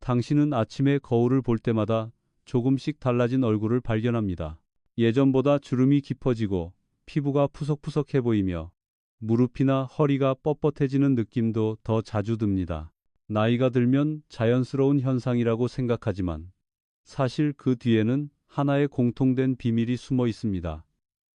당신은 아침에 거울을 볼 때마다 조금씩 달라진 얼굴을 발견합니다. 예전보다 주름이 깊어지고 피부가 푸석푸석해 보이며 무릎이나 허리가 뻣뻣해지는 느낌도 더 자주 듭니다. 나이가 들면 자연스러운 현상이라고 생각하지만 사실 그 뒤에는 하나의 공통된 비밀이 숨어 있습니다.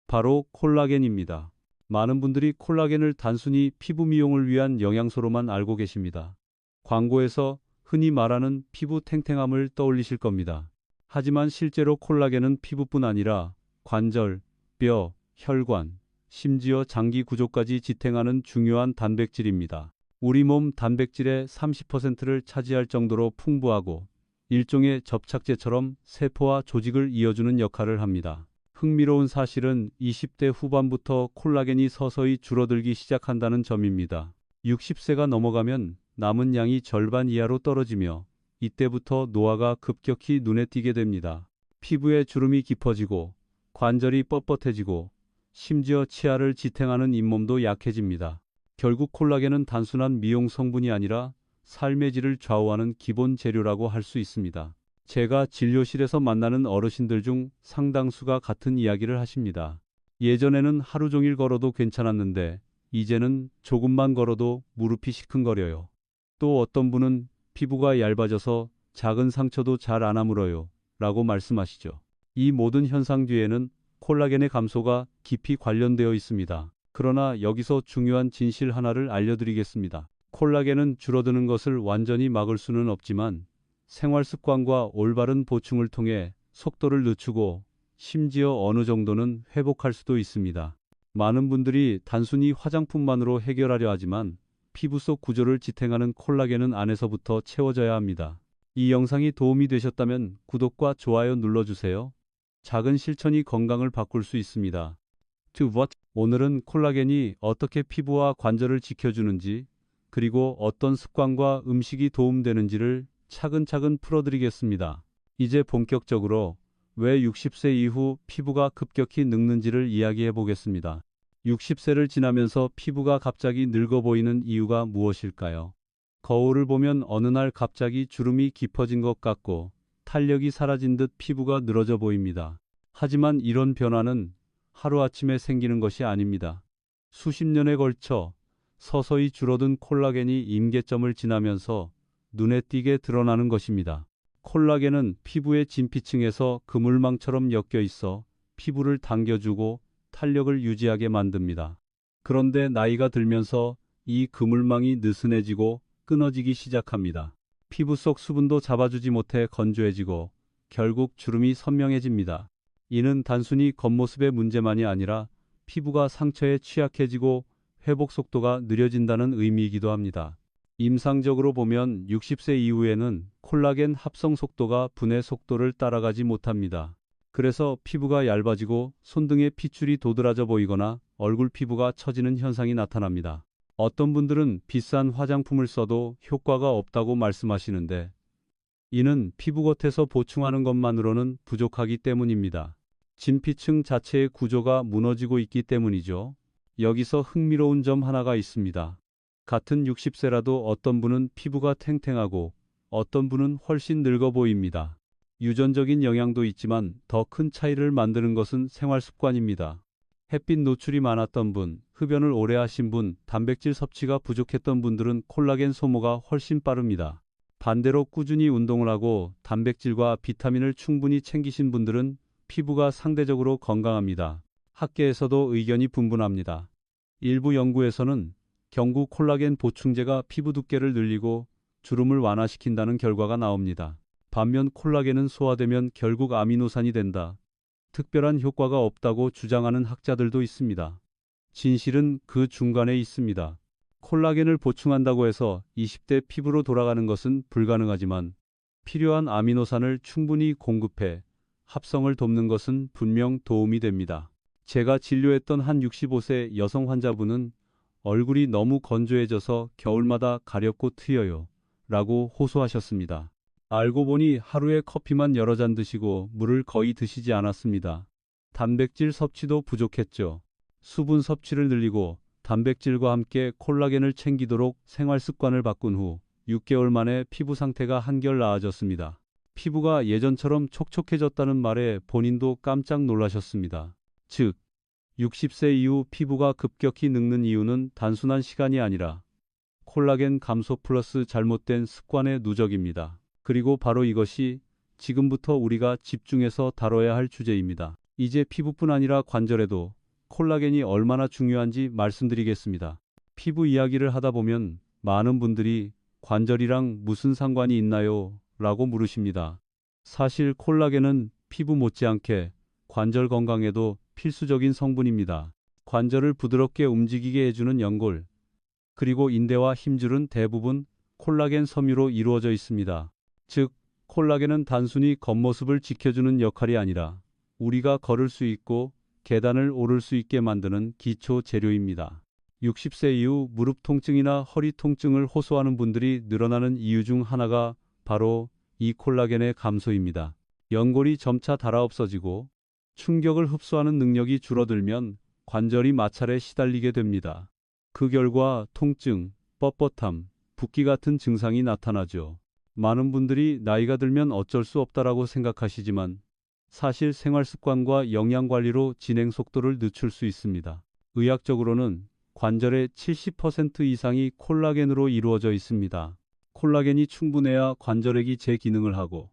바로 콜라겐입니다. 많은 분들이 콜라겐을 단순히 피부 미용을 위한 영양소로만 알고 계십니다. 광고에서 흔히 말하는 피부 탱탱함을 떠올리실 겁니다. 하지만 실제로 콜라겐은 피부뿐 아니라 관절, 뼈, 혈관, 심지어 장기 구조까지 지탱하는 중요한 단백질입니다. 우리 몸 단백질의 30%를 차지할 정도로 풍부하고 일종의 접착제처럼 세포와 조직을 이어주는 역할을 합니다. 흥미로운 사실은 20대 후반부터 콜라겐이 서서히 줄어들기 시작한다는 점입니다. 60세가 넘어가면 남은 양이 절반 이하로 떨어지며 이때부터 노화가 급격히 눈에 띄게 됩니다. 피부에 주름이 깊어지고 관절이 뻣뻣해지고 심지어 치아를 지탱하는 잇몸도 약해집니다. 결국 콜라겐은 단순한 미용 성분이 아니라 삶의 질을 좌우하는 기본 재료라고 할 수 있습니다. 제가 진료실에서 만나는 어르신들 중 상당수가 같은 이야기를 하십니다. 예전에는 하루 종일 걸어도 괜찮았는데 이제는 조금만 걸어도 무릎이 시큰거려요. 또 어떤 분은 피부가 얇아져서 작은 상처도 잘 안 아물어요 라고 말씀하시죠. 이 모든 현상 뒤에는 콜라겐의 감소가 깊이 관련되어 있습니다. 그러나 여기서 중요한 진실 하나를 알려드리겠습니다. 콜라겐은 줄어드는 것을 완전히 막을 수는 없지만 생활 습관과 올바른 보충을 통해 속도를 늦추고 심지어 어느 정도는 회복할 수도 있습니다. 많은 분들이 단순히 화장품만으로 해결하려 하지만 피부 속 구조를 지탱하는 콜라겐은 안에서부터 채워져야 합니다. 이 영상이 도움이 되셨다면 구독과 좋아요 눌러주세요. 작은 실천이 건강을 바꿀 수 있습니다. 오늘은 콜라겐이 어떻게 피부와 관절을 지켜주는지 그리고 어떤 습관과 음식이 도움되는지를 차근차근 풀어드리겠습니다. 이제 본격적으로 왜 60세 이후 피부가 급격히 늙는지를 이야기해 보겠습니다. 60세를 지나면서 피부가 갑자기 늙어 보이는 이유가 무엇일까요? 거울을 보면 어느 날 갑자기 주름이 깊어진 것 같고 탄력이 사라진 듯 피부가 늘어져 보입니다. 하지만 이런 변화는 하루아침에 생기는 것이 아닙니다. 수십 년에 걸쳐 서서히 줄어든 콜라겐이 임계점을 지나면서 눈에 띄게 드러나는 것입니다. 콜라겐은 피부의 진피층에서 그물망처럼 엮여 있어 피부를 당겨주고 탄력을 유지하게 만듭니다. 그런데 나이가 들면서 이 그물망이 느슨해지고 끊어지기 시작합니다. 피부 속 수분도 잡아주지 못해 건조해지고 결국 주름이 선명해집니다. 이는 단순히 겉모습의 문제만이 아니라 피부가 상처에 취약해지고 회복 속도가 느려진다는 의미이기도 합니다. 임상적으로 보면 60세 이후에는 콜라겐 합성 속도가 분해 속도를 따라가지 못합니다. 그래서 피부가 얇아지고 손등에 핏줄이 도드라져 보이거나 얼굴 피부가 처지는 현상이 나타납니다. 어떤 분들은 비싼 화장품을 써도 효과가 없다고 말씀하시는데 이는 피부 겉에서 보충하는 것만으로는 부족하기 때문입니다. 진피층 자체의 구조가 무너지고 있기 때문이죠. 여기서 흥미로운 점 하나가 있습니다. 같은 60세라도 어떤 분은 피부가 탱탱하고 어떤 분은 훨씬 늙어 보입니다. 유전적인 영향도 있지만 더 큰 차이를 만드는 것은 생활 습관입니다. 햇빛 노출이 많았던 분, 흡연을 오래 하신 분, 단백질 섭취가 부족했던 분들은 콜라겐 소모가 훨씬 빠릅니다. 반대로 꾸준히 운동을 하고 단백질과 비타민을 충분히 챙기신 분들은 피부가 상대적으로 건강합니다. 학계에서도 의견이 분분합니다. 일부 연구에서는 경구 콜라겐 보충제가 피부 두께를 늘리고 주름을 완화시킨다는 결과가 나옵니다. 반면 콜라겐은 소화되면 결국 아미노산이 된다. 특별한 효과가 없다고 주장하는 학자들도 있습니다. 진실은 그 중간에 있습니다. 콜라겐을 보충한다고 해서 20대 피부로 돌아가는 것은 불가능하지만 필요한 아미노산을 충분히 공급해 합성을 돕는 것은 분명 도움이 됩니다. 제가 진료했던 한 65세 여성 환자분은 얼굴이 너무 건조해져서 겨울마다 가렵고 트여요 라고 호소하셨습니다. 알고 보니 하루에 커피만 여러 잔 드시고 물을 거의 드시지 않았습니다. 단백질 섭취도 부족했죠. 수분 섭취를 늘리고 단백질과 함께 콜라겐을 챙기도록 생활 습관을 바꾼 후 6개월 만에 피부 상태가 한결 나아졌습니다. 피부가 예전처럼 촉촉해졌다는 말에 본인도 깜짝 놀라셨습니다. 즉, 60세 이후 피부가 급격히 늙는 이유는 단순한 시간이 아니라 콜라겐 감소 플러스 잘못된 습관의 누적입니다. 그리고 바로 이것이 지금부터 우리가 집중해서 다뤄야 할 주제입니다. 이제 피부뿐 아니라 관절에도 콜라겐이 얼마나 중요한지 말씀드리겠습니다. 피부 이야기를 하다 보면 많은 분들이 관절이랑 무슨 상관이 있나요? 라고 물으십니다. 사실 콜라겐은 피부 못지않게 관절 건강에도 필수적인 성분입니다. 관절을 부드럽게 움직이게 해주는 연골, 그리고 인대와 힘줄은 대부분 콜라겐 섬유로 이루어져 있습니다. 즉, 콜라겐은 단순히 겉모습을 지켜주는 역할이 아니라 우리가 걸을 수 있고 계단을 오를 수 있게 만드는 기초 재료입니다. 60세 이후 무릎 통증이나 허리 통증을 호소하는 분들이 늘어나는 이유 중 하나가 바로 이 콜라겐의 감소입니다. 연골이 점차 닳아 없어지고 충격을 흡수하는 능력이 줄어들면 관절이 마찰에 시달리게 됩니다. 그 결과 통증, 뻣뻣함, 붓기 같은 증상이 나타나죠. 많은 분들이 나이가 들면 어쩔 수 없다라고 생각하시지만 사실 생활 습관과 영양 관리로 진행 속도를 늦출 수 있습니다. 의학적으로는 관절의 70% 이상이 콜라겐으로 이루어져 있습니다. 콜라겐이 충분해야 관절액이 제 기능을 하고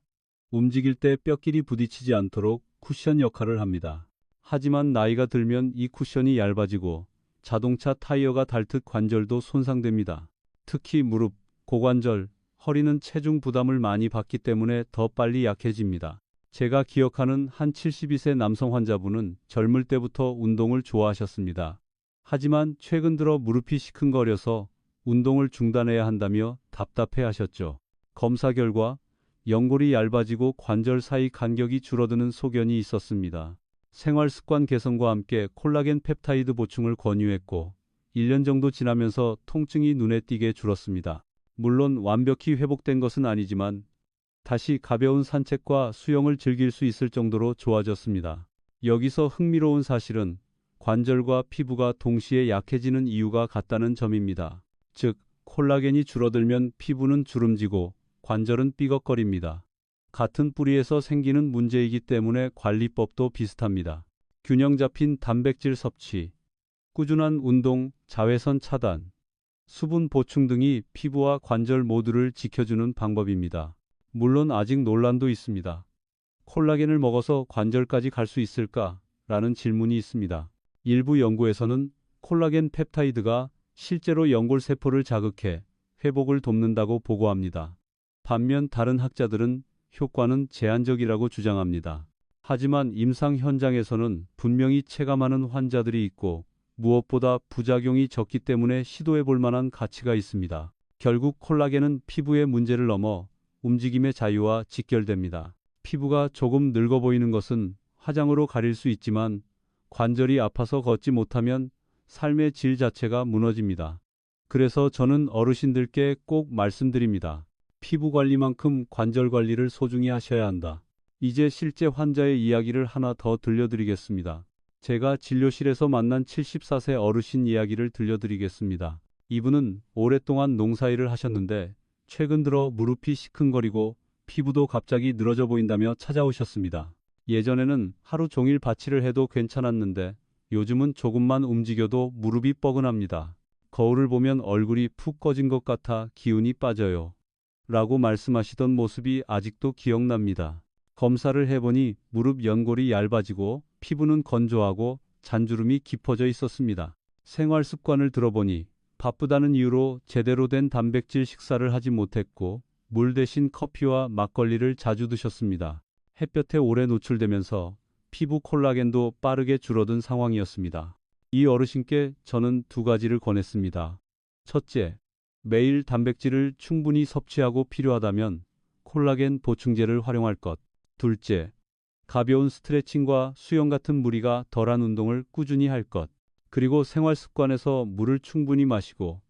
움직일 때 뼈끼리 부딪히지 않도록 쿠션 역할을 합니다. 하지만 나이가 들면 이 쿠션이 얇아지고 자동차 타이어가 닳듯 관절도 손상됩니다. 특히 무릎, 고관절, 허리는 체중 부담을 많이 받기 때문에 더 빨리 약해집니다. 제가 기억하는 한 72세 남성 환자분은 젊을 때부터 운동을 좋아하셨습니다. 하지만 최근 들어 무릎이 시큰거려서 운동을 중단해야 한다며 답답해하셨죠. 검사 결과 연골이 얇아지고 관절 사이 간격이 줄어드는 소견이 있었습니다. 생활 습관 개선과 함께 콜라겐 펩타이드 보충을 권유했고 1년 정도 지나면서 통증이 눈에 띄게 줄었습니다. 물론 완벽히 회복된 것은 아니지만 다시 가벼운 산책과 수영을 즐길 수 있을 정도로 좋아졌습니다. 여기서 흥미로운 사실은 관절과 피부가 동시에 약해지는 이유가 같다는 점입니다. 즉, 콜라겐이 줄어들면 피부는 주름지고 관절은 삐걱거립니다. 같은 뿌리에서 생기는 문제이기 때문에 관리법도 비슷합니다. 균형 잡힌 단백질 섭취, 꾸준한 운동, 자외선 차단, 수분 보충 등이 피부와 관절 모두를 지켜주는 방법입니다. 물론 아직 논란도 있습니다. 콜라겐을 먹어서 관절까지 갈 수 있을까? 라는 질문이 있습니다. 일부 연구에서는 콜라겐 펩타이드가 실제로 연골 세포를 자극해 회복을 돕는다고 보고합니다. 반면 다른 학자들은 효과는 제한적이라고 주장합니다. 하지만 임상 현장에서는 분명히 체감하는 환자들이 있고 무엇보다 부작용이 적기 때문에 시도해 볼 만한 가치가 있습니다. 결국 콜라겐은 피부의 문제를 넘어 움직임의 자유와 직결됩니다. 피부가 조금 늙어 보이는 것은 화장으로 가릴 수 있지만 관절이 아파서 걷지 못하면 삶의 질 자체가 무너집니다. 그래서 저는 어르신들께 꼭 말씀드립니다. 피부 관리만큼 관절 관리를 소중히 하셔야 한다. 이제 실제 환자의 이야기를 하나 더 들려드리겠습니다. 제가 진료실에서 만난 74세 어르신 이야기를 들려드리겠습니다. 이분은 오랫동안 농사일을 하셨는데 최근 들어 무릎이 시큰거리고 피부도 갑자기 늘어져 보인다며 찾아오셨습니다. 예전에는 하루 종일 밭일을 해도 괜찮았는데 요즘은 조금만 움직여도 무릎이 뻐근합니다. 거울을 보면 얼굴이 푹 꺼진 것 같아 기운이 빠져요. 라고 말씀하시던 모습이 아직도 기억납니다. 검사를 해보니 무릎 연골이 얇아지고 피부는 건조하고 잔주름이 깊어져 있었습니다. 생활 습관을 들어보니 바쁘다는 이유로 제대로 된 단백질 식사를 하지 못했고 물 대신 커피와 막걸리를 자주 드셨습니다. 햇볕에 오래 노출되면서 피부 콜라겐도 빠르게 줄어든 상황이었습니다. 이 어르신께 저는 두 가지를 권했습니다. 첫째, 매일 단백질을 충분히 섭취하고 필요하다면 콜라겐 보충제를 활용할 것. 둘째, 가벼운 스트레칭과 수영 같은 무리가 덜한 운동을 꾸준히 할 것. 그리고 생활 습관에서 물을 충분히 마시고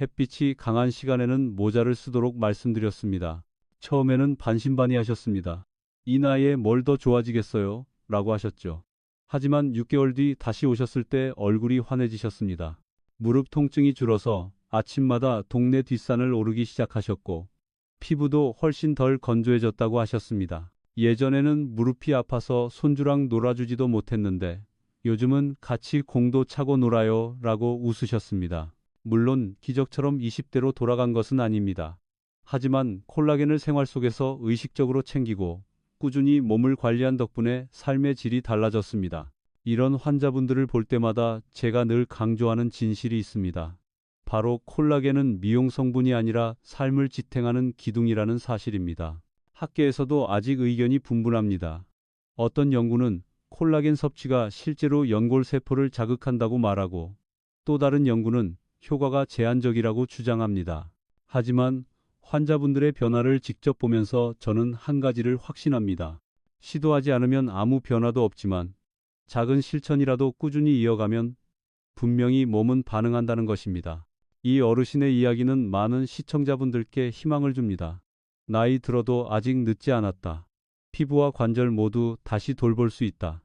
햇빛이 강한 시간에는 모자를 쓰도록 말씀드렸습니다. 처음에는 반신반의하셨습니다. 이 나이에 뭘 더 좋아지겠어요? 라고 하셨죠. 하지만 6개월 뒤 다시 오셨을 때 얼굴이 환해지셨습니다. 무릎 통증이 줄어서 아침마다 동네 뒷산을 오르기 시작하셨고 피부도 훨씬 덜 건조해졌다고 하셨습니다. 예전에는 무릎이 아파서 손주랑 놀아주지도 못했는데 요즘은 같이 공도 차고 놀아요 라고 웃으셨습니다. 물론 기적처럼 20대로 돌아간 것은 아닙니다. 하지만 콜라겐을 생활 속에서 의식적으로 챙기고 꾸준히 몸을 관리한 덕분에 삶의 질이 달라졌습니다. 이런 환자분들을 볼 때마다 제가 늘 강조하는 진실이 있습니다. 바로 콜라겐은 미용 성분이 아니라 삶을 지탱하는 기둥이라는 사실입니다. 학계에서도 아직 의견이 분분합니다. 어떤 연구는 콜라겐 섭취가 실제로 연골세포를 자극한다고 말하고 또 다른 연구는 효과가 제한적이라고 주장합니다. 하지만 환자분들의 변화를 직접 보면서 저는 한 가지를 확신합니다. 시도하지 않으면 아무 변화도 없지만 작은 실천이라도 꾸준히 이어가면 분명히 몸은 반응한다는 것입니다. 이 어르신의 이야기는 많은 시청자분들께 희망을 줍니다. 나이 들어도 아직 늦지 않았다. 피부와 관절 모두 다시 돌볼 수 있다.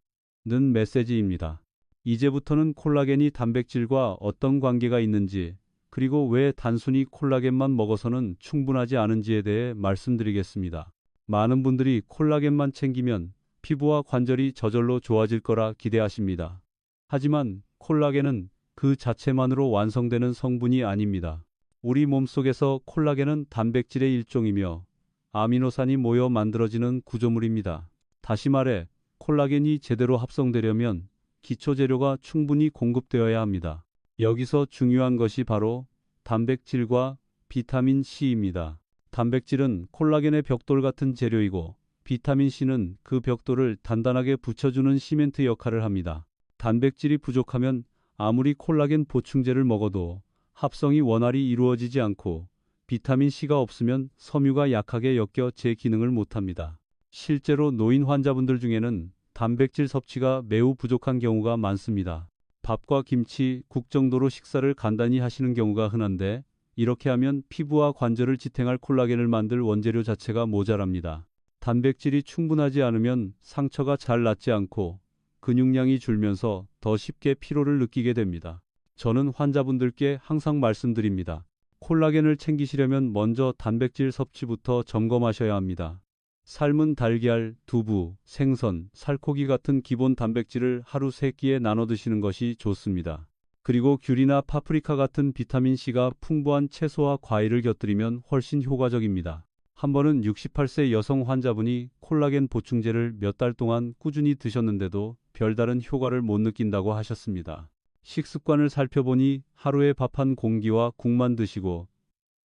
는 메시지입니다. 이제부터는 콜라겐이 단백질과 어떤 관계가 있는지, 그리고 왜 단순히 콜라겐만 먹어서는 충분하지 않은지에 대해 말씀드리겠습니다. 많은 분들이 콜라겐만 챙기면 피부와 관절이 저절로 좋아질 거라 기대하십니다. 하지만 콜라겐은 그 자체만으로 완성되는 성분이 아닙니다. 우리 몸속에서 콜라겐은 단백질의 일종이며 아미노산이 모여 만들어지는 구조물입니다. 다시 말해 콜라겐이 제대로 합성되려면 기초 재료가 충분히 공급되어야 합니다. 여기서 중요한 것이 바로 단백질과 비타민 C입니다. 단백질은 콜라겐의 벽돌 같은 재료이고 비타민 C는 그 벽돌을 단단하게 붙여주는 시멘트 역할을 합니다. 단백질이 부족하면 아무리 콜라겐 보충제를 먹어도 합성이 원활히 이루어지지 않고 비타민 C가 없으면 섬유가 약하게 엮여 제 기능을 못합니다. 실제로 노인 환자분들 중에는 단백질 섭취가 매우 부족한 경우가 많습니다. 밥과 김치, 국 정도로 식사를 간단히 하시는 경우가 흔한데 이렇게 하면 피부와 관절을 지탱할 콜라겐을 만들 원재료 자체가 모자랍니다. 단백질이 충분하지 않으면 상처가 잘 낫지 않고 근육량이 줄면서 더 쉽게 피로를 느끼게 됩니다. 저는 환자분들께 항상 말씀드립니다. 콜라겐을 챙기시려면 먼저 단백질 섭취부터 점검하셔야 합니다. 삶은 달걀, 두부, 생선, 살코기 같은 기본 단백질을 하루 3끼에 나눠 드시는 것이 좋습니다. 그리고 귤이나 파프리카 같은 비타민C가 풍부한 채소와 과일을 곁들이면 훨씬 효과적입니다. 한 번은 68세 여성 환자분이 콜라겐 보충제를 몇 달 동안 꾸준히 드셨는데도 별다른 효과를 못 느낀다고 하셨습니다. 식습관을 살펴보니 하루에 밥 한 공기와 국만 드시고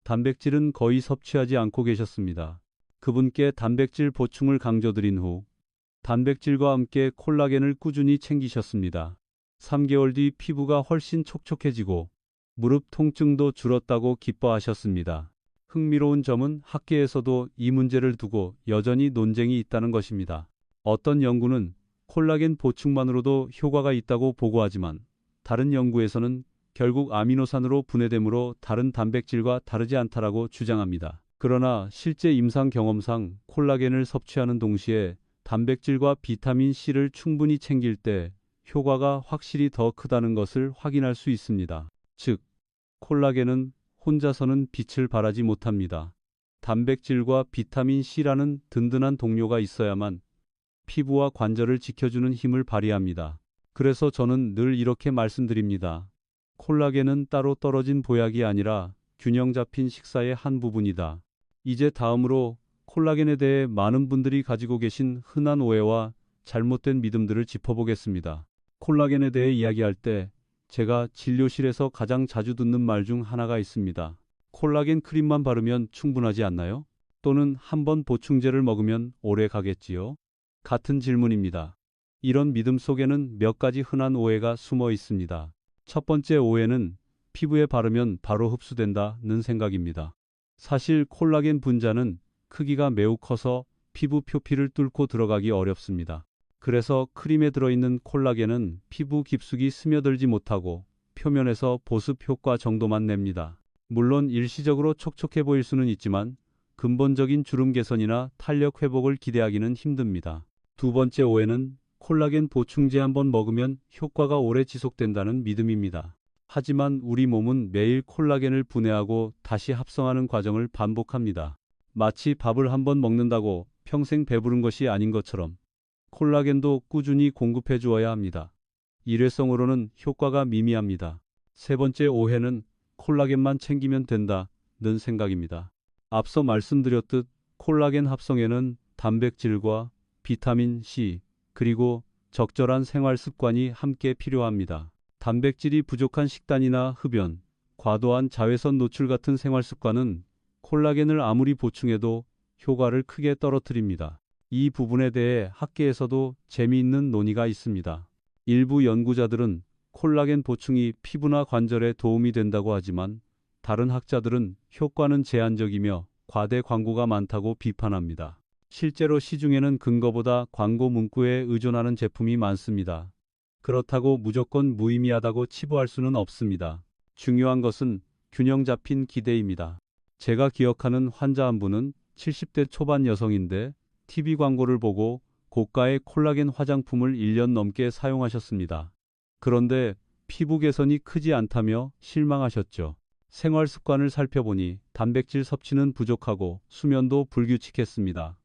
단백질은 거의 섭취하지 않고 계셨습니다. 그분께 단백질 보충을 강조드린 후 단백질과 함께 콜라겐을 꾸준히 챙기셨습니다. 3개월 뒤 피부가 훨씬 촉촉해지고 무릎 통증도 줄었다고 기뻐하셨습니다. 흥미로운 점은 학계에서도 이 문제를 두고 여전히 논쟁이 있다는 것입니다. 어떤 연구는 콜라겐 보충만으로도 효과가 있다고 보고하지만 다른 연구에서는 결국 아미노산으로 분해되므로 다른 단백질과 다르지 않다라고 주장합니다. 그러나 실제 임상 경험상 콜라겐을 섭취하는 동시에 단백질과 비타민 C를 충분히 챙길 때 효과가 확실히 더 크다는 것을 확인할 수 있습니다. 즉, 콜라겐은 혼자서는 빛을 발하지 못합니다. 단백질과 비타민 C라는 든든한 동료가 있어야만 피부와 관절을 지켜주는 힘을 발휘합니다. 그래서 저는 늘 이렇게 말씀드립니다. 콜라겐은 따로 떨어진 보약이 아니라 균형 잡힌 식사의 한 부분이다. 이제 다음으로 콜라겐에 대해 많은 분들이 가지고 계신 흔한 오해와 잘못된 믿음들을 짚어보겠습니다. 콜라겐에 대해 이야기할 때 제가 진료실에서 가장 자주 듣는 말 중 하나가 있습니다. 콜라겐 크림만 바르면 충분하지 않나요? 또는 한 번 보충제를 먹으면 오래 가겠지요? 같은 질문입니다. 이런 믿음 속에는 몇 가지 흔한 오해가 숨어 있습니다. 첫 번째 오해는 피부에 바르면 바로 흡수된다는 생각입니다. 사실 콜라겐 분자는 크기가 매우 커서 피부 표피를 뚫고 들어가기 어렵습니다. 그래서 크림에 들어있는 콜라겐은 피부 깊숙이 스며들지 못하고 표면에서 보습 효과 정도만 냅니다. 물론 일시적으로 촉촉해 보일 수는 있지만 근본적인 주름 개선이나 탄력 회복을 기대하기는 힘듭니다. 두 번째 오해는 콜라겐 보충제 한번 먹으면 효과가 오래 지속된다는 믿음입니다. 하지만 우리 몸은 매일 콜라겐을 분해하고 다시 합성하는 과정을 반복합니다. 마치 밥을 한번 먹는다고 평생 배부른 것이 아닌 것처럼 콜라겐도 꾸준히 공급해 주어야 합니다. 일회성으로는 효과가 미미합니다. 세 번째 오해는 콜라겐만 챙기면 된다는 생각입니다. 앞서 말씀드렸듯 콜라겐 합성에는 단백질과 비타민 C, 그리고 적절한 생활 습관이 함께 필요합니다. 단백질이 부족한 식단이나 흡연, 과도한 자외선 노출 같은 생활 습관은 콜라겐을 아무리 보충해도 효과를 크게 떨어뜨립니다. 이 부분에 대해 학계에서도 재미있는 논의가 있습니다. 일부 연구자들은 콜라겐 보충이 피부나 관절에 도움이 된다고 하지만 다른 학자들은 효과는 제한적이며 과대 광고가 많다고 비판합니다. 실제로 시중에는 근거보다 광고 문구에 의존하는 제품이 많습니다. 그렇다고 무조건 무의미하다고 치부할 수는 없습니다. 중요한 것은 균형 잡힌 기대입니다. 제가 기억하는 환자 한 분은 70대 초반 여성인데 TV 광고를 보고 고가의 콜라겐 화장품을 1년 넘게 사용하셨습니다. 그런데 피부 개선이 크지 않다며 실망하셨죠. 생활 습관을 살펴보니 단백질 섭취는 부족하고 수면도 불규칙했습니다.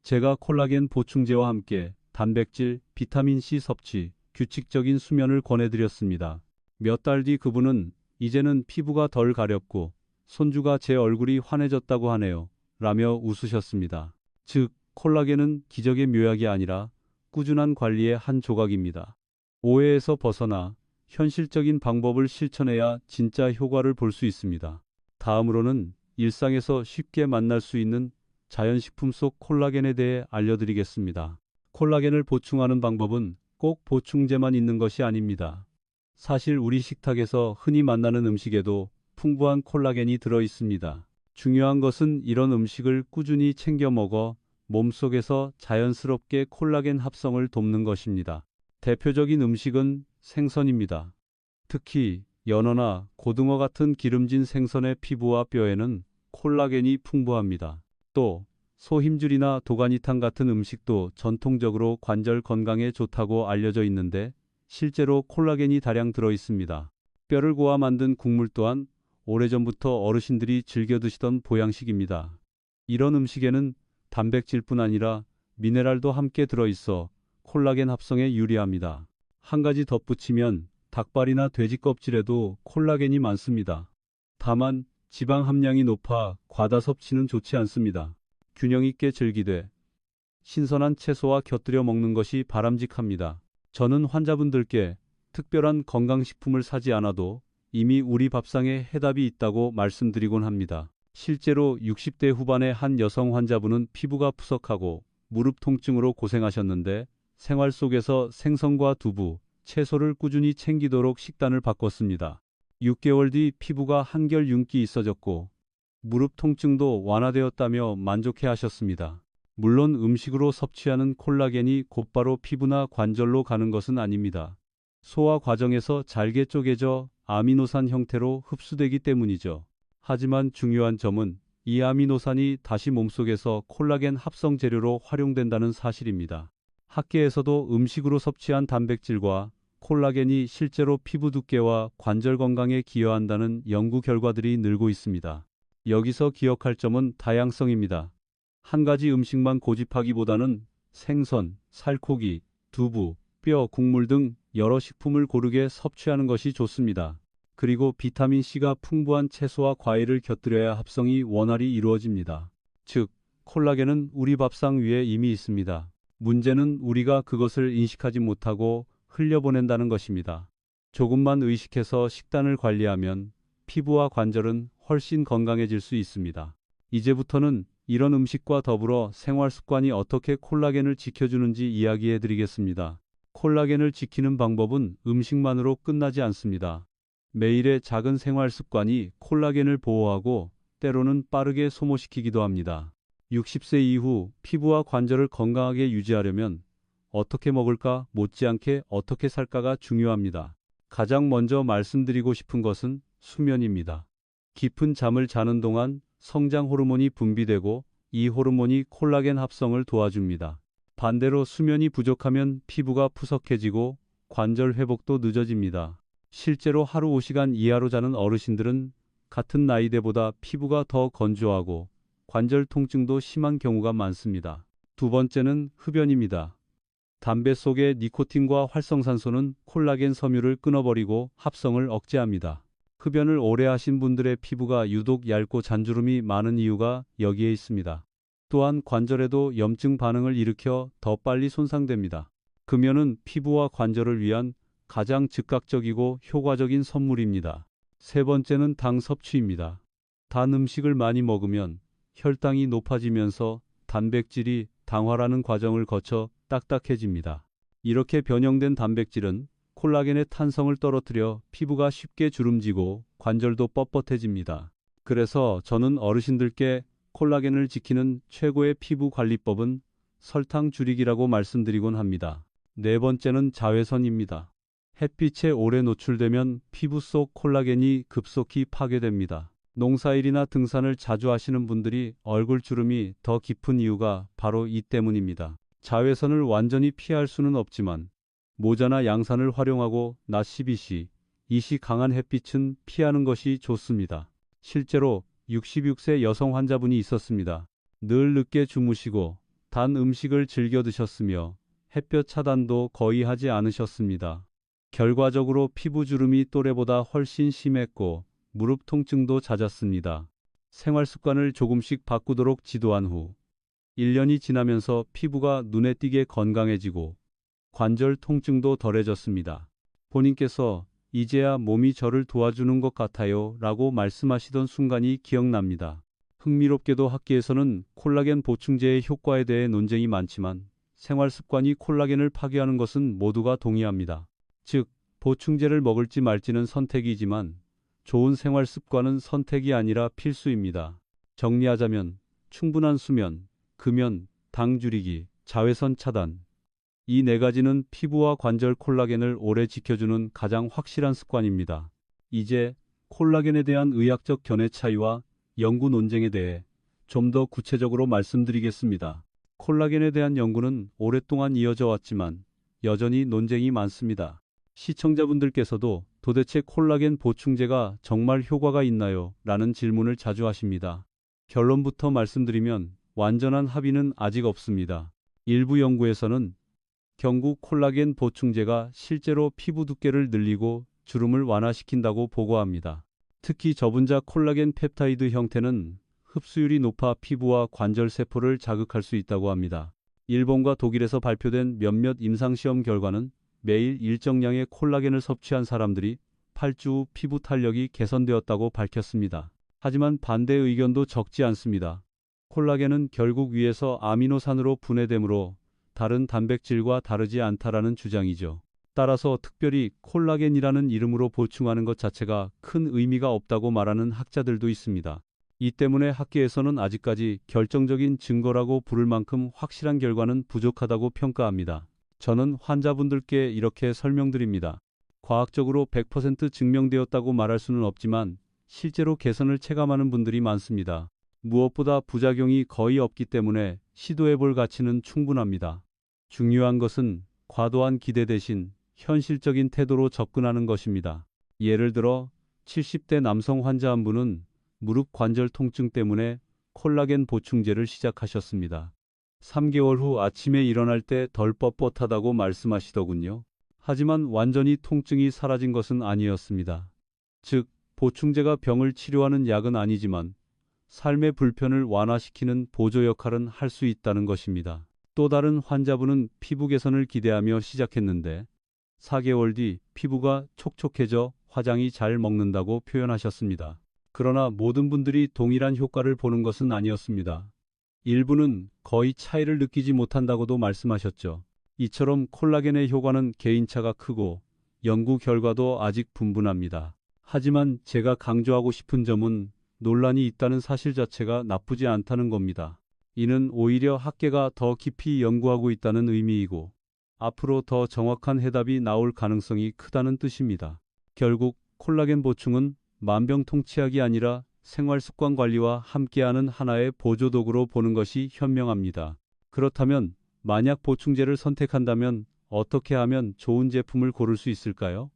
제가 콜라겐 보충제와 함께 단백질, 비타민 C 섭취, 규칙적인 수면을 권해드렸습니다. 몇 달 뒤 그분은 이제는 피부가 덜 가렵고 손주가 제 얼굴이 환해졌다고 하네요. 라며 웃으셨습니다. 즉, 콜라겐은 기적의 묘약이 아니라 꾸준한 관리의 한 조각입니다. 오해에서 벗어나 현실적인 방법을 실천해야 진짜 효과를 볼 수 있습니다. 다음으로는 일상에서 쉽게 만날 수 있는 자연식품 속 콜라겐에 대해 알려드리겠습니다. 콜라겐을 보충하는 방법은 꼭 보충제만 있는 것이 아닙니다. 사실 우리 식탁에서 흔히 만나는 음식에도 풍부한 콜라겐이 들어 있습니다. 중요한 것은 이런 음식을 꾸준히 챙겨 먹어 몸속에서 자연스럽게 콜라겐 합성을 돕는 것입니다. 대표적인 음식은 생선입니다. 특히 연어나 고등어 같은 기름진 생선의 피부와 뼈에는 콜라겐이 풍부합니다. 또 소힘줄이나 도가니탕 같은 음식도 전통적으로 관절 건강에 좋다고 알려져 있는데 실제로 콜라겐이 다량 들어 있습니다. 뼈를 고아 만든 국물 또한 오래전부터 어르신들이 즐겨 드시던 보양식입니다. 이런 음식에는 단백질뿐 아니라 미네랄도 함께 들어있어 콜라겐 합성에 유리합니다. 한 가지 덧붙이면 닭발이나 돼지 껍질에도 콜라겐이 많습니다. 다만 지방 함량이 높아 과다 섭취는 좋지 않습니다. 균형 있게 즐기되 신선한 채소와 곁들여 먹는 것이 바람직합니다. 저는 환자분들께 특별한 건강식품을 사지 않아도 이미 우리 밥상에 해답이 있다고 말씀드리곤 합니다. 실제로 60대 후반의 한 여성 환자분은 피부가 푸석하고 무릎 통증으로 고생하셨는데 생활 속에서 생선과 두부, 채소를 꾸준히 챙기도록 식단을 바꿨습니다. 6개월 뒤 피부가 한결 윤기 있어졌고 무릎 통증도 완화되었다며 만족해 하셨습니다. 물론 음식으로 섭취하는 콜라겐이 곧바로 피부나 관절로 가는 것은 아닙니다. 소화 과정에서 잘게 쪼개져 아미노산 형태로 흡수되기 때문이죠. 하지만 중요한 점은 이 아미노산이 다시 몸속에서 콜라겐 합성 재료로 활용된다는 사실입니다. 학계에서도 음식으로 섭취한 단백질과 콜라겐이 실제로 피부 두께와 관절 건강에 기여한다는 연구 결과들이 늘고 있습니다. 여기서 기억할 점은 다양성입니다. 한 가지 음식만 고집하기보다는 생선, 살코기, 두부, 뼈, 국물 등 여러 식품을 고르게 섭취하는 것이 좋습니다. 그리고 비타민C가 풍부한 채소와 과일을 곁들여야 합성이 원활히 이루어집니다. 즉, 콜라겐은 우리 밥상 위에 이미 있습니다. 문제는 우리가 그것을 인식하지 못하고 흘려보낸다는 것입니다. 조금만 의식해서 식단을 관리하면 피부와 관절은 훨씬 건강해질 수 있습니다. 이제부터는 이런 음식과 더불어 생활 습관이 어떻게 콜라겐을 지켜주는지 이야기해 드리겠습니다. 콜라겐을 지키는 방법은 음식만으로 끝나지 않습니다. 매일의 작은 생활 습관이 콜라겐을 보호하고 때로는 빠르게 소모시키기도 합니다. 60세 이후 피부와 관절을 건강하게 유지하려면 어떻게 먹을까 못지않게 어떻게 살까가 중요합니다. 가장 먼저 말씀드리고 싶은 것은 수면입니다. 깊은 잠을 자는 동안 성장 호르몬이 분비되고 이 호르몬이 콜라겐 합성을 도와줍니다. 반대로 수면이 부족하면 피부가 푸석해지고 관절 회복도 늦어집니다. 실제로 하루 5시간 이하로 자는 어르신들은 같은 나이대보다 피부가 더 건조하고 관절 통증도 심한 경우가 많습니다. 두 번째는 흡연입니다. 담배 속의 니코틴과 활성산소는 콜라겐 섬유를 끊어버리고 합성을 억제합니다. 흡연을 오래 하신 분들의 피부가 유독 얇고 잔주름이 많은 이유가 여기에 있습니다. 또한 관절에도 염증 반응을 일으켜 더 빨리 손상됩니다. 금연은 피부와 관절을 위한 가장 즉각적이고 효과적인 선물입니다. 세 번째는 당 섭취입니다. 단 음식을 많이 먹으면 혈당이 높아지면서 단백질이 당화라는 과정을 거쳐 딱딱해집니다. 이렇게 변형된 단백질은 콜라겐의 탄성을 떨어뜨려 피부가 쉽게 주름지고 관절도 뻣뻣해집니다. 그래서 저는 어르신들께 콜라겐을 지키는 최고의 피부 관리법은 설탕 줄이기라고 말씀드리곤 합니다. 네 번째는 자외선입니다. 햇빛에 오래 노출되면 피부 속 콜라겐이 급속히 파괴됩니다. 농사일이나 등산을 자주 하시는 분들이 얼굴 주름이 더 깊은 이유가 바로 이 때문입니다. 자외선을 완전히 피할 수는 없지만 모자나 양산을 활용하고 낮 12시, 이시 강한 햇빛은 피하는 것이 좋습니다. 실제로 66세 여성 환자분이 있었습니다. 늘 늦게 주무시고 단 음식을 즐겨 드셨으며 햇볕 차단도 거의 하지 않으셨습니다. 결과적으로 피부 주름이 또래보다 훨씬 심했고 무릎 통증도 잦았습니다. 생활 습관을 조금씩 바꾸도록 지도한 후 1년이 지나면서 피부가 눈에 띄게 건강해지고 관절 통증도 덜해졌습니다. 본인께서 이제야 몸이 저를 도와주는 것 같아요 라고 말씀하시던 순간이 기억납니다. 흥미롭게도 학계에서는 콜라겐 보충제의 효과에 대해 논쟁이 많지만 생활 습관이 콜라겐을 파괴하는 것은 모두가 동의합니다. 즉, 보충제를 먹을지 말지는 선택이지만 좋은 생활 습관은 선택이 아니라 필수입니다. 정리하자면 충분한 수면, 금연, 당 줄이기, 자외선 차단. 이 네 가지는 피부와 관절 콜라겐을 오래 지켜주는 가장 확실한 습관입니다. 이제 콜라겐에 대한 의학적 견해 차이와 연구 논쟁에 대해 좀 더 구체적으로 말씀드리겠습니다. 콜라겐에 대한 연구는 오랫동안 이어져 왔지만 여전히 논쟁이 많습니다. 시청자분들께서도 도대체 콜라겐 보충제가 정말 효과가 있나요? 라는 질문을 자주 하십니다. 결론부터 말씀드리면 완전한 합의는 아직 없습니다. 일부 연구에서는 경구 콜라겐 보충제가 실제로 피부 두께를 늘리고 주름을 완화시킨다고 보고합니다. 특히 저분자 콜라겐 펩타이드 형태는 흡수율이 높아 피부와 관절 세포를 자극할 수 있다고 합니다. 일본과 독일에서 발표된 몇몇 임상시험 결과는 매일 일정량의 콜라겐을 섭취한 사람들이 8주 후 피부 탄력이 개선되었다고 밝혔습니다. 하지만 반대 의견도 적지 않습니다. 콜라겐은 결국 위에서 아미노산으로 분해되므로 다른 단백질과 다르지 않다라는 주장이죠. 따라서 특별히 콜라겐이라는 이름으로 보충하는 것 자체가 큰 의미가 없다고 말하는 학자들도 있습니다. 이 때문에 학계에서는 아직까지 결정적인 증거라고 부를 만큼 확실한 결과는 부족하다고 평가합니다. 저는 환자분들께 이렇게 설명드립니다. 과학적으로 100% 증명되었다고 말할 수는 없지만 실제로 개선을 체감하는 분들이 많습니다. 무엇보다 부작용이 거의 없기 때문에 시도해볼 가치는 충분합니다. 중요한 것은 과도한 기대 대신 현실적인 태도로 접근하는 것입니다. 예를 들어 70대 남성 환자 한 분은 무릎 관절 통증 때문에 콜라겐 보충제를 시작하셨습니다. 3개월 후 아침에 일어날 때 덜 뻣뻣하다고 말씀하시더군요. 하지만 완전히 통증이 사라진 것은 아니었습니다. 즉, 보충제가 병을 치료하는 약은 아니지만 삶의 불편을 완화시키는 보조 역할은 할 수 있다는 것입니다. 또 다른 환자분은 피부 개선을 기대하며 시작했는데 4개월 뒤 피부가 촉촉해져 화장이 잘 먹는다고 표현하셨습니다. 그러나 모든 분들이 동일한 효과를 보는 것은 아니었습니다. 일부는 거의 차이를 느끼지 못한다고도 말씀하셨죠. 이처럼 콜라겐의 효과는 개인차가 크고 연구 결과도 아직 분분합니다. 하지만 제가 강조하고 싶은 점은 논란이 있다는 사실 자체가 나쁘지 않다는 겁니다. 이는 오히려 학계가 더 깊이 연구하고 있다는 의미이고 앞으로 더 정확한 해답이 나올 가능성이 크다는 뜻입니다. 결국 콜라겐 보충은 만병통치약이 아니라 생활습관 관리와 함께하는 하나의 보조도구로 보는 것이 현명합니다. 그렇다면 만약 보충제를 선택한다면 어떻게 하면 좋은 제품을 고를 수 있을까요?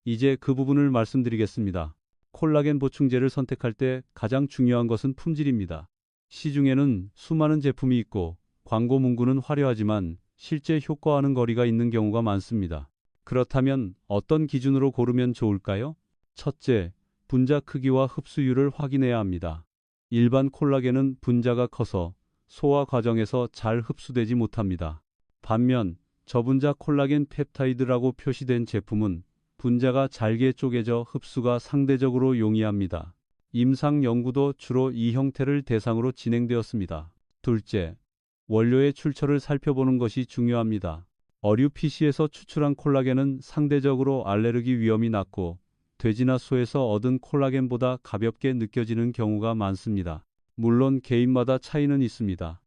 이제 그 부분을 말씀드리겠습니다. 콜라겐 보충제를 선택할 때 가장 중요한 것은 품질입니다. 시중에는 수많은 제품이 있고 광고 문구는 화려하지만 실제 효과와는 거리가 있는 경우가 많습니다. 그렇다면 어떤 기준으로 고르면 좋을까요? 첫째, 분자 크기와 흡수율을 확인해야 합니다. 일반 콜라겐은 분자가 커서 소화 과정에서 잘 흡수되지 못합니다. 반면 저분자 콜라겐 펩타이드라고 표시된 제품은 분자가 잘게 쪼개져 흡수가 상대적으로 용이합니다. 임상 연구도 주로 이 형태를 대상으로 진행되었습니다. 둘째, 원료의 출처를 살펴보는 것이 중요합니다. 어류 PC에서 추출한 콜라겐은 상대적으로 알레르기 위험이 낮고 돼지나 소에서 얻은 콜라겐보다 가볍게 느껴지는 경우가 많습니다. 물론 개인마다 차이는 있습니다.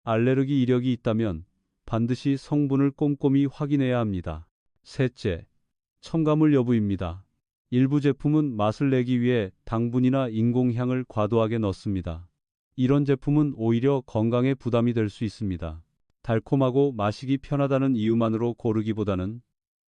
알레르기 이력이 있다면 반드시 성분을 꼼꼼히 확인해야 합니다. 셋째, 첨가물 여부입니다. 일부 제품은 맛을 내기 위해 당분이나 인공향을 과도하게 넣습니다. 이런 제품은 오히려 건강에 부담이 될 수 있습니다. 달콤하고 마시기 편하다는 이유만으로 고르기보다는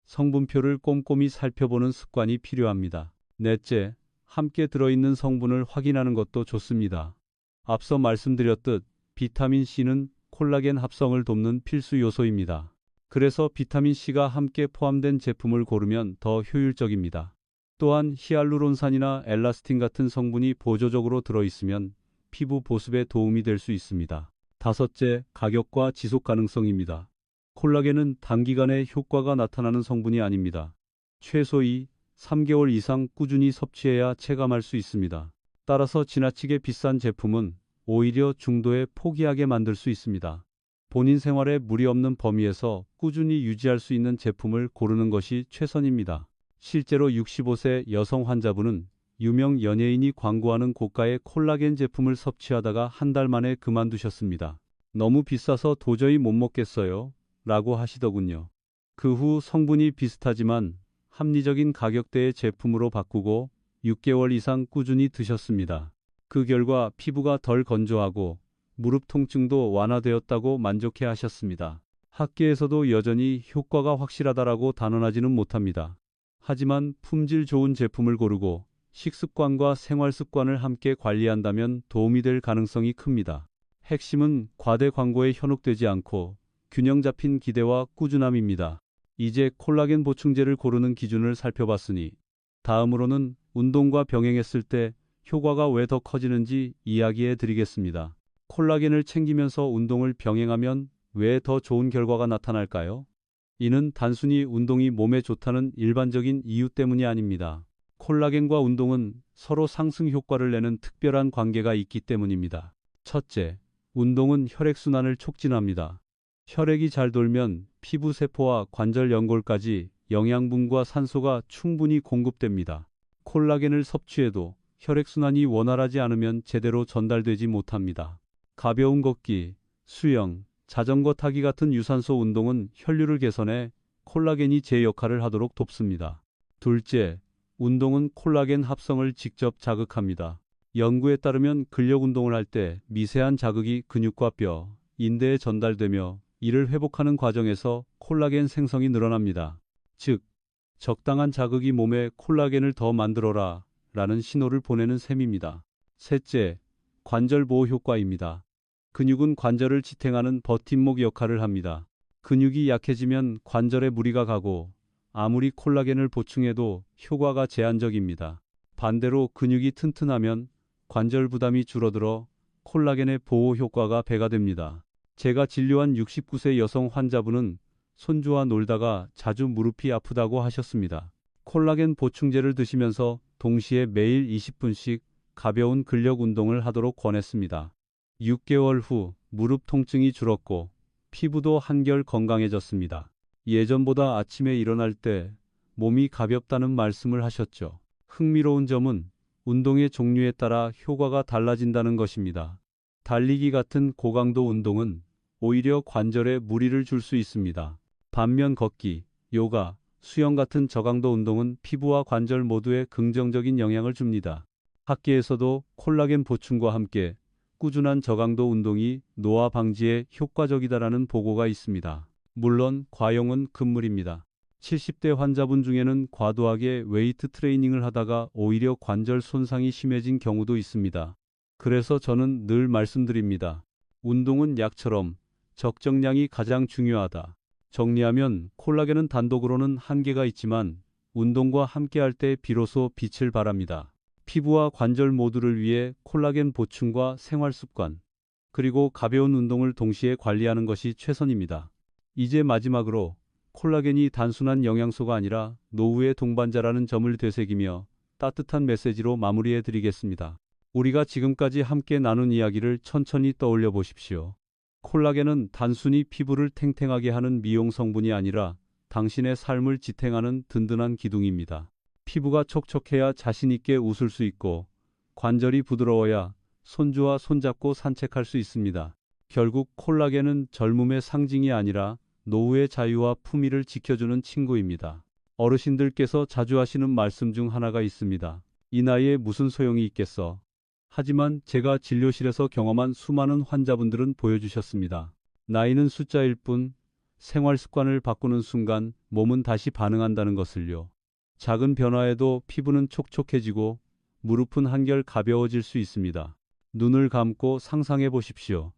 성분표를 꼼꼼히 살펴보는 습관이 필요합니다. 넷째, 함께 들어있는 성분을 확인하는 것도 좋습니다. 앞서 말씀드렸듯 비타민C는 콜라겐 합성을 돕는 필수 요소입니다. 그래서 비타민C가 함께 포함된 제품을 고르면 더 효율적입니다. 또한 히알루론산이나 엘라스틴 같은 성분이 보조적으로 들어있으면 피부 보습에 도움이 될 수 있습니다. 다섯째, 가격과 지속 가능성입니다. 콜라겐은 단기간에 효과가 나타나는 성분이 아닙니다. 최소 2, 3개월 이상 꾸준히 섭취해야 체감할 수 있습니다. 따라서 지나치게 비싼 제품은 오히려 중도에 포기하게 만들 수 있습니다. 본인 생활에 무리 없는 범위에서 꾸준히 유지할 수 있는 제품을 고르는 것이 최선입니다. 실제로 65세 여성 환자분은 유명 연예인이 광고하는 고가의 콜라겐 제품을 섭취하다가 한 달 만에 그만두셨습니다. 너무 비싸서 도저히 못 먹겠어요 라고 하시더군요. 그 후 성분이 비슷하지만 합리적인 가격대의 제품으로 바꾸고 6개월 이상 꾸준히 드셨습니다. 그 결과 피부가 덜 건조하고 무릎 통증도 완화되었다고 만족해 하셨습니다. 학계에서도 여전히 효과가 확실하다라고 단언하지는 못합니다. 하지만 품질 좋은 제품을 고르고 식습관과 생활습관을 함께 관리한다면 도움이 될 가능성이 큽니다. 핵심은 과대 광고에 현혹되지 않고 균형 잡힌 기대와 꾸준함입니다. 이제 콜라겐 보충제를 고르는 기준을 살펴봤으니 다음으로는 운동과 병행했을 때 효과가 왜 더 커지는지 이야기해 드리겠습니다. 콜라겐을 챙기면서 운동을 병행하면 왜 더 좋은 결과가 나타날까요? 이는 단순히 운동이 몸에 좋다는 일반적인 이유 때문이 아닙니다. 콜라겐과 운동은 서로 상승 효과를 내는 특별한 관계가 있기 때문입니다. 첫째, 운동은 혈액순환을 촉진합니다. 혈액이 잘 돌면 피부 세포와 관절 연골까지 영양분과 산소가 충분히 공급됩니다. 콜라겐을 섭취해도 혈액순환이 원활하지 않으면 제대로 전달되지 못합니다. 가벼운 걷기, 수영, 자전거 타기 같은 유산소 운동은 혈류를 개선해 콜라겐이 제 역할을 하도록 돕습니다. 둘째, 운동은 콜라겐 합성을 직접 자극합니다. 연구에 따르면 근력 운동을 할 때 미세한 자극이 근육과 뼈, 인대에 전달되며 이를 회복하는 과정에서 콜라겐 생성이 늘어납니다. 즉, 적당한 자극이 몸에 콜라겐을 더 만들어라 라는 신호를 보내는 셈입니다. 셋째, 관절 보호 효과입니다. 근육은 관절을 지탱하는 버팀목 역할을 합니다. 근육이 약해지면 관절에 무리가 가고 아무리 콜라겐을 보충해도 효과가 제한적입니다. 반대로 근육이 튼튼하면 관절 부담이 줄어들어 콜라겐의 보호 효과가 배가 됩니다. 제가 진료한 69세 여성 환자분은 손주와 놀다가 자주 무릎이 아프다고 하셨습니다. 콜라겐 보충제를 드시면서 동시에 매일 20분씩 가벼운 근력 운동을 하도록 권했습니다. 6개월 후 무릎 통증이 줄었고 피부도 한결 건강해졌습니다. 예전보다 아침에 일어날 때 몸이 가볍다는 말씀을 하셨죠. 흥미로운 점은 운동의 종류에 따라 효과가 달라진다는 것입니다. 달리기 같은 고강도 운동은 오히려 관절에 무리를 줄 수 있습니다. 반면 걷기, 요가, 수영 같은 저강도 운동은 피부와 관절 모두에 긍정적인 영향을 줍니다. 학계에서도 콜라겐 보충과 함께 꾸준한 저강도 운동이 노화 방지에 효과적이다라는 보고가 있습니다. 물론 과용은 금물입니다. 70대 환자분 중에는 과도하게 웨이트 트레이닝을 하다가 오히려 관절 손상이 심해진 경우도 있습니다. 그래서 저는 늘 말씀드립니다. 운동은 약처럼 적정량이 가장 중요하다. 정리하면 콜라겐은 단독으로는 한계가 있지만 운동과 함께할 때 비로소 빛을 발합니다. 피부와 관절 모두를 위해 콜라겐 보충과 생활 습관, 그리고 가벼운 운동을 동시에 관리하는 것이 최선입니다. 이제 마지막으로 콜라겐이 단순한 영양소가 아니라 노후의 동반자라는 점을 되새기며 따뜻한 메시지로 마무리해 드리겠습니다. 우리가 지금까지 함께 나눈 이야기를 천천히 떠올려 보십시오. 콜라겐은 단순히 피부를 탱탱하게 하는 미용 성분이 아니라 당신의 삶을 지탱하는 든든한 기둥입니다. 피부가 촉촉해야 자신 있게 웃을 수 있고 관절이 부드러워야 손주와 손잡고 산책할 수 있습니다. 결국 콜라겐은 젊음의 상징이 아니라 노후의 자유와 품위를 지켜주는 친구입니다. 어르신들께서 자주 하시는 말씀 중 하나가 있습니다. 이 나이에 무슨 소용이 있겠어. 하지만 제가 진료실에서 경험한 수많은 환자분들은 보여주셨습니다. 나이는 숫자일 뿐 생활 습관을 바꾸는 순간 몸은 다시 반응한다는 것을요. 작은 변화에도 피부는 촉촉해지고 무릎은 한결 가벼워질 수 있습니다. 눈을 감고 상상해 보십시오.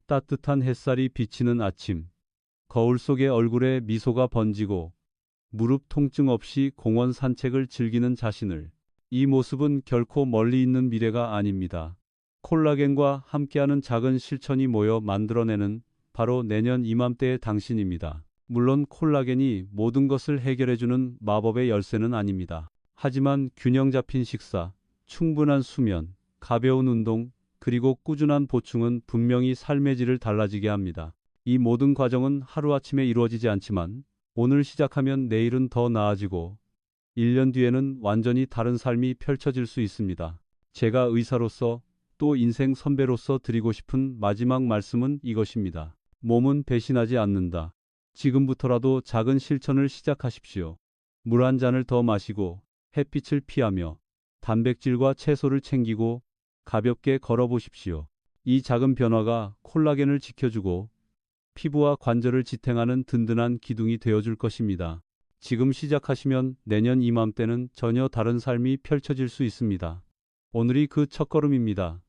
따뜻한 햇살이 비치는 아침, 거울 속에 얼굴에 미소가 번지고 무릎 통증 없이 공원 산책을 즐기는 자신을. 이 모습은 결코 멀리 있는 미래가 아닙니다. 콜라겐과 함께하는 작은 실천이 모여 만들어내는 바로 내년 이맘때의 당신입니다. 물론 콜라겐이 모든 것을 해결해주는 마법의 열쇠는 아닙니다. 하지만 균형 잡힌 식사, 충분한 수면, 가벼운 운동, 그리고 꾸준한 보충은 분명히 삶의 질을 달라지게 합니다. 이 모든 과정은 하루아침에 이루어지지 않지만 오늘 시작하면 내일은 더 나아지고 1년 뒤에는 완전히 다른 삶이 펼쳐질 수 있습니다. 제가 의사로서 또 인생 선배로서 드리고 싶은 마지막 말씀은 이것입니다. 몸은 배신하지 않는다. 지금부터라도 작은 실천을 시작하십시오. 물 한 잔을 더 마시고 햇빛을 피하며 단백질과 채소를 챙기고 가볍게 걸어보십시오. 이 작은 변화가 콜라겐을 지켜주고 피부와 관절을 지탱하는 든든한 기둥이 되어줄 것입니다. 지금 시작하시면 내년 이맘때는 전혀 다른 삶이 펼쳐질 수 있습니다. 오늘이 그 첫걸음입니다.